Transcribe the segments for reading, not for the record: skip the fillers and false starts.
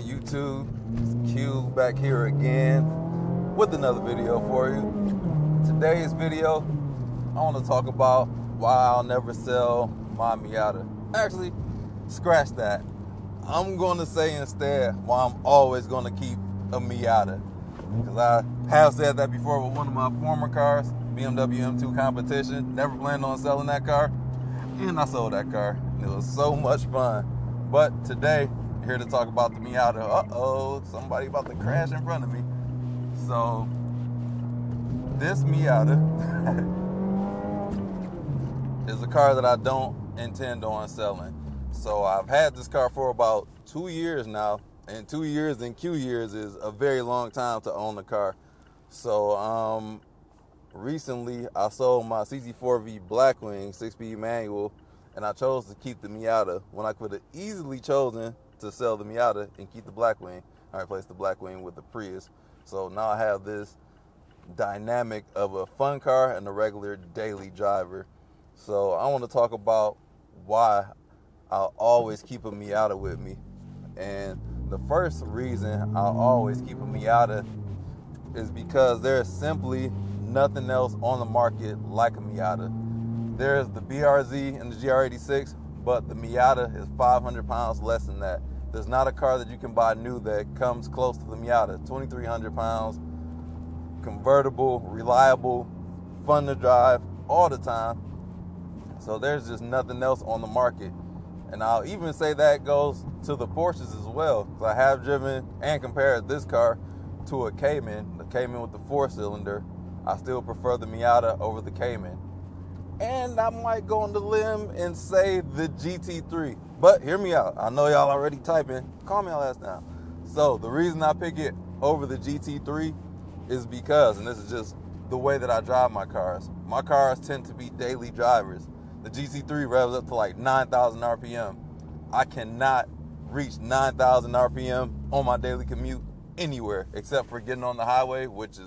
doing, YouTube? It's Q back here again with another video for you. Today's video, I want to talk about why I'll never sell my Miata. Actually, scratch that. I'm going to say instead why I'm always going to keep a Miata. Because I have said that before with one of my former cars, BMW M2 Competition. Never planned on selling that car. And I sold that car. And it was so much fun. But today, I'm here to talk about the Miata. Uh-oh, somebody about to crash in front of me. So, this Miata is a car that I don't intend on selling. So I've had this car for about 2 years now. And 2 years in Q years is a very long time to own a car. So recently I sold my CC4V Blackwing 6-speed manual, and I chose to keep the Miata when I could have easily chosen to sell the Miata and keep the Blackwing. I replaced the Blackwing with the Prius. So now I have this dynamic of a fun car and a regular daily driver. So I want to talk about why I'll always keep a Miata with me. And the first reason I'll always keep a Miata is because there's simply nothing else on the market like a Miata. There's the BRZ and the GR86, but the Miata is 500 pounds less than that. There's not a car that you can buy new that comes close to the Miata. 2,300 pounds, convertible, reliable, fun to drive all the time. So there's just nothing else on the market. And I'll even say that goes to the Porsches as well. So I have driven and compared this car to a Cayman, the Cayman with the 4-cylinder. I still prefer the Miata over the Cayman. And I might go on the limb and say the GT3. But hear me out. I know y'all already typing. Calm y'all ass down. So the reason I pick it over the GT3 is because, and this is just the way that I drive my cars tend to be daily drivers. The GT3 revs up to like 9,000 RPM. I cannot reach 9,000 RPM on my daily commute anywhere except for getting on the highway, which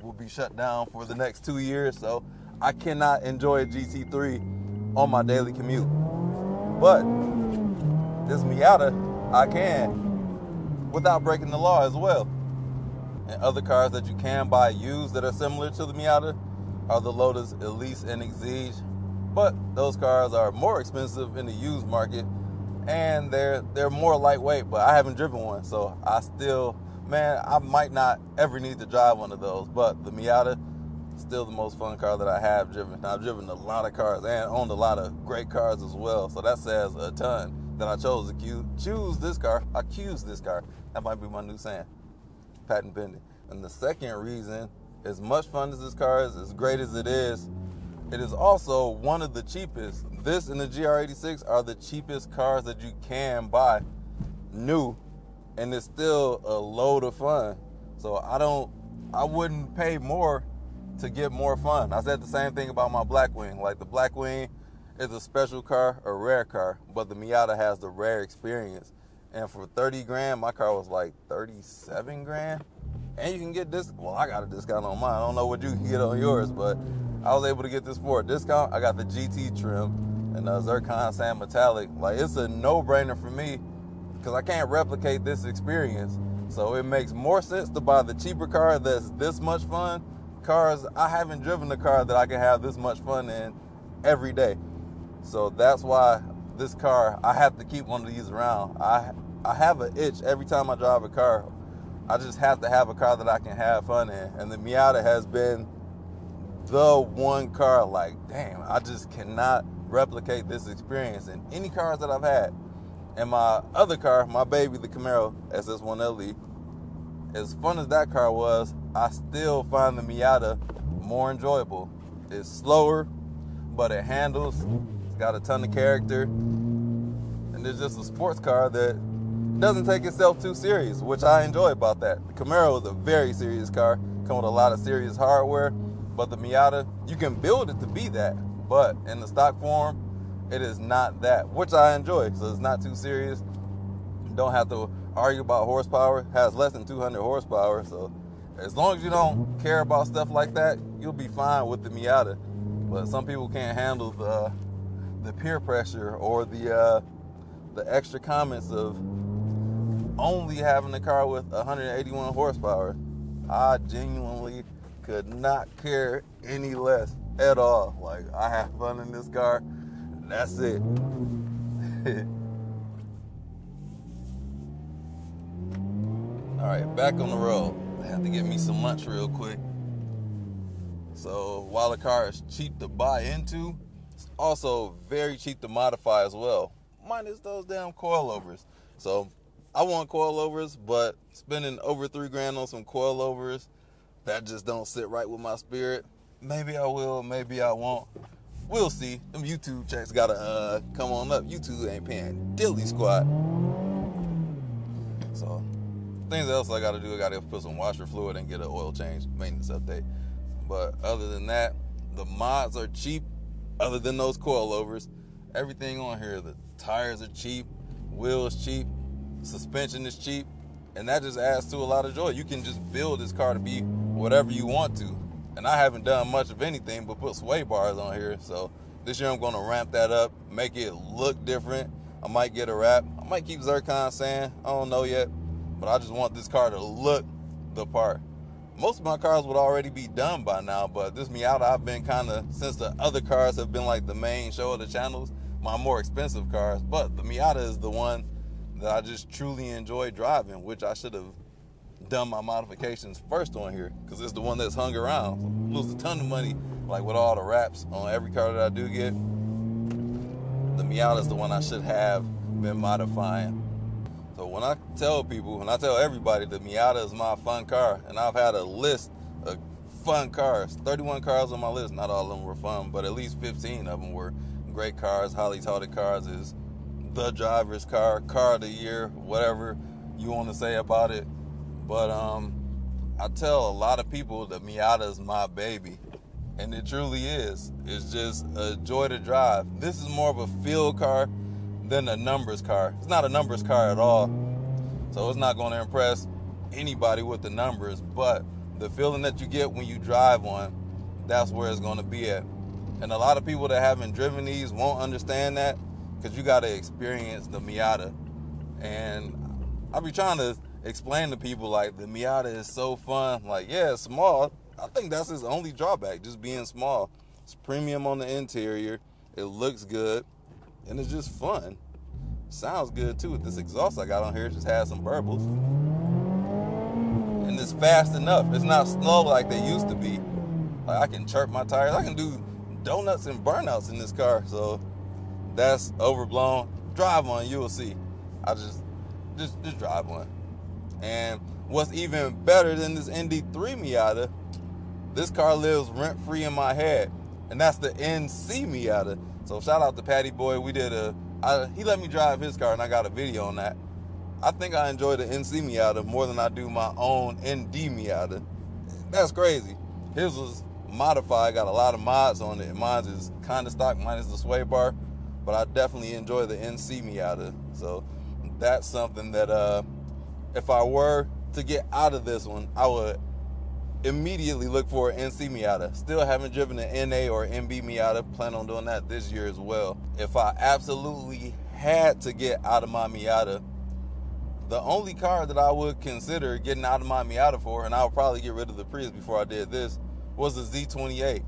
will be shut down for the next 2 years. So I cannot enjoy a GT3 on my daily commute. But this Miata, I can without breaking the law as well. And other cars that you can buy used that are similar to the Miata are the Lotus Elise and Exige. But those cars are more expensive in the used market, and they're more lightweight, but I haven't driven one. So I might not ever need to drive one of those. But the Miata, still the most fun car that I have driven. I've driven a lot of cars and owned a lot of great cars as well. So that says a ton that I chose to choose this car. I choose this car. That might be my new saying. Patent pending. And the second reason, as much fun as this car is, as great as it is also one of the cheapest. This and the GR86 are the cheapest cars that you can buy new, and it's still a load of fun. So I wouldn't pay more to get more fun. I said the same thing about my Blackwing. Like, the Blackwing is a special car, a rare car, but the Miata has the rare experience. And for 30 grand, my car was like 37 grand. And you can get this. Well, I got a discount on mine. I don't know what you can get on yours, but I was able to get this for a discount. I got the GT trim and Zircon Sand Metallic. Like, it's a no-brainer for me because I can't replicate this experience. So it makes more sense to buy the cheaper car that's this much fun. Cars, I haven't driven a car that I can have this much fun in every day. So that's why this car, I have to keep one of these around. I have an itch every time I drive a car. I just have to have a car that I can have fun in. And the Miata has been the one car, like, damn, I just cannot replicate this experience in any cars that I've had. And my other car, my baby, the Camaro SS1LE, as fun as that car was, I still find the Miata more enjoyable. It's slower, but it handles. It's got a ton of character. And it's just a sports car that doesn't take itself too serious, which I enjoy about that. The Camaro is a very serious car, come with a lot of serious hardware. But the Miata, you can build it to be that, but in the stock form, it is not that, which I enjoy. So it's not too serious. Don't have to argue about horsepower. It has less than 200 horsepower. So as long as you don't care about stuff like that, you'll be fine with the Miata. But some people can't handle the peer pressure or the extra comments of only having a car with 181 horsepower, I genuinely could not care any less at all. Like, I have fun in this car. That's it. All right, back on the road. I have to get me some lunch real quick. So while the car is cheap to buy into, it's also very cheap to modify as well, minus those damn coilovers. So I want coilovers, but spending over $3,000 on some coilovers, that just don't sit right with my spirit. Maybe I will, maybe I won't. We'll see. Them YouTube checks gotta come on up. YouTube ain't paying dilly squat. So things else I gotta do, I gotta put some washer fluid and get an oil change, maintenance update. But other than that, the mods are cheap. Other than those coilovers, everything on here, the tires are cheap, wheels cheap, suspension is cheap, and that just adds to a lot of joy. You can just build this car to be whatever you want to. And I haven't done much of anything but put sway bars on here. So this year I'm going to ramp that up, make it look different. I might get a wrap. I might keep zircon sand. I don't know yet. But I just want this car to look the part. Most of my cars would already be done by now, but this Miata, I've been kind of, since the other cars have been like the main show of the channels, my more expensive cars. But the Miata is the one that I just truly enjoy driving, which I should have done my modifications first on here, because it's the one that's hung around. So lose a ton of money, like with all the wraps on every car that I do get. The Miata is the one I should have been modifying. So when I tell everybody the Miata is my fun car, and I've had a list of fun cars, 31 cars on my list, not all of them were fun, but at least 15 of them were great cars. Highly touted cars is the driver's car of the year, whatever you want to say about it. But I tell a lot of people that Miata is my baby, and it truly is. It's just a joy to drive. This is more of a feel car than a numbers car. It's not a numbers car at all, so it's not going to impress anybody with the numbers, but the feeling that you get when you drive one, that's where it's going to be at. And a lot of people that haven't driven these won't understand that, because you got to experience the Miata. And I be trying to explain to people, like, the Miata is so fun. Like, yeah, it's small. I think that's its only drawback, just being small. It's premium on the interior. It looks good. And it's just fun. Sounds good too. With this exhaust I got on here, it just has some burbles. And it's fast enough. It's not slow like they used to be. Like, I can chirp my tires. I can do donuts and burnouts in this car. So that's overblown. Drive one, you will see. I just drive one. And what's even better than this ND3 Miata, this car lives rent-free in my head. And that's the NC Miata. So shout out to Patty Boy. He let me drive his car, and I got a video on that. I think I enjoy the NC Miata more than I do my own ND Miata. That's crazy. His was modified, got a lot of mods on it. Mine is kind of stock, minus the sway bar, but I definitely enjoy the NC Miata. So that's something that if I were to get out of this one, I would immediately look for an NC Miata. Still haven't driven an NA or MB Miata. Plan on doing that this year as well. If I absolutely had to get out of my Miata, the only car that I would consider getting out of my Miata for, and I would probably get rid of the Prius before I did this, was the Z28.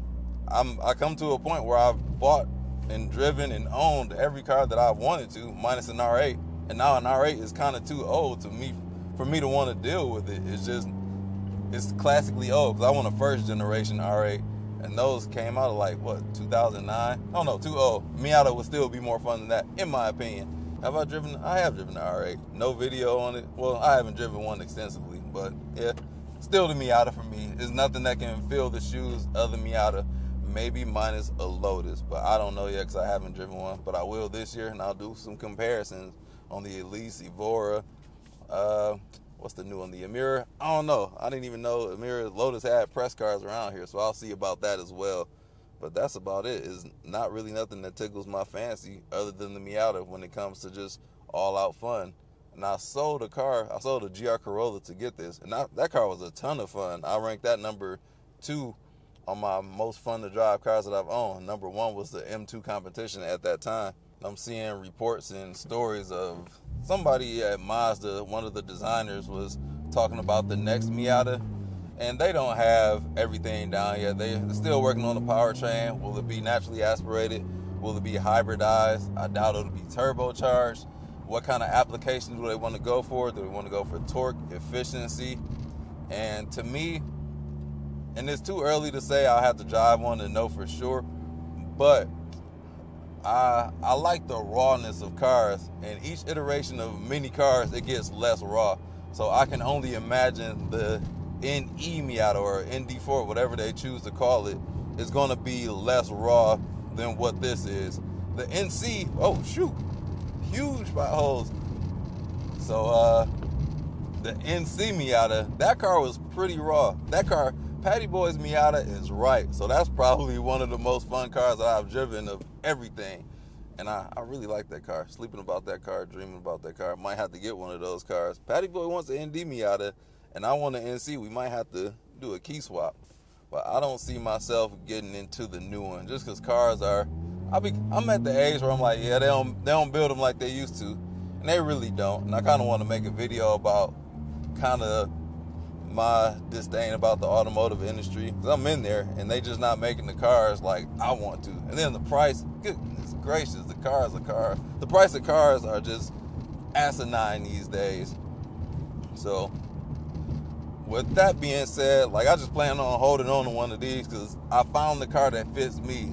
I come to a point where I've bought and driven and owned every car that I wanted to, minus an R8. And now an R8 is kind of too old for me to want to deal with it. It's classically old, because I want a first generation R8, and those came out of like, what, 2009? Oh no, too old. Miata would still be more fun than that, in my opinion. I have driven the R8. No video on it. Well, I haven't driven one extensively, but yeah, still the Miata for me. There's nothing that can fill the shoes of the Miata, maybe minus a Lotus, but I don't know yet because I haven't driven one, but I will this year, and I'll do some comparisons on the Elise, Evora, what's the new one? The Emira? I don't know. I didn't even know Emira Lotus had press cars around here, so I'll see about that as well. But that's about it. It's not really nothing that tickles my fancy other than the Miata when it comes to just all-out fun. And I sold a GR Corolla to get this, and that car was a ton of fun. I ranked that number 2 on my most fun to drive cars that I've owned. Number 1 was the M2 competition at that time. I'm seeing reports and stories of somebody at Mazda, one of the designers, was talking about the next Miata, and they don't have everything down yet. They're still working on the powertrain. Will it be naturally aspirated? Will it be hybridized? I doubt it'll be turbocharged. What kind of applications do they want to go for? Do they want to go for torque, efficiency? And to me, and it's too early to say, I'll have to drive one to know for sure, but I like the rawness of cars, and each iteration of many cars, it gets less raw. So I can only imagine the NE Miata or ND4, whatever they choose to call it, is going to be less raw than what this is. The NC, oh shoot, huge potholes. So the NC Miata, that car was pretty raw. That car, Patty Boy's Miata, is right. So that's probably one of the most fun cars that I've driven of everything. And I really like that car. Sleeping about that car, dreaming about that car. Might have to get one of those cars. Patty Boy wants an ND Miata, and I want an NC. We might have to do a key swap. But I don't see myself getting into the new one just because cars are. I'm at the age where I'm like, yeah, they don't build them like they used to, and they really don't. And I kind of want to make a video about kind of my disdain about the automotive industry, because I'm in there and they just not making the cars like I want to. And then the price, goodness gracious, the price of cars are just asinine these days. So with that being said, like, I just plan on holding on to one of these because I found the car that fits me.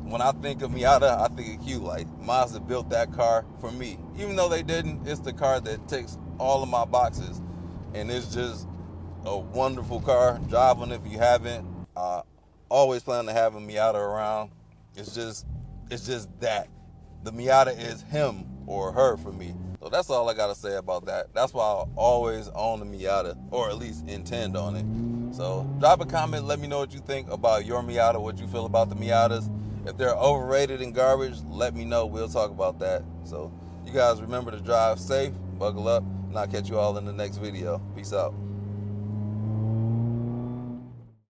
When I think of Miata, I think of Q-Light. Mazda built that car for me. Even though they didn't, it's the car that ticks all of my boxes. And it's just a wonderful car. Drive one if you haven't. I always plan to have a Miata around. It's just that. The Miata is him or her for me. So that's all I got to say about that. That's why I'll always own a Miata, or at least intend on it. So drop a comment. Let me know what you think about your Miata, what you feel about the Miatas. If they're overrated and garbage, let me know. We'll talk about that. So you guys remember to drive safe, buckle up, and I'll catch you all in the next video. Peace out.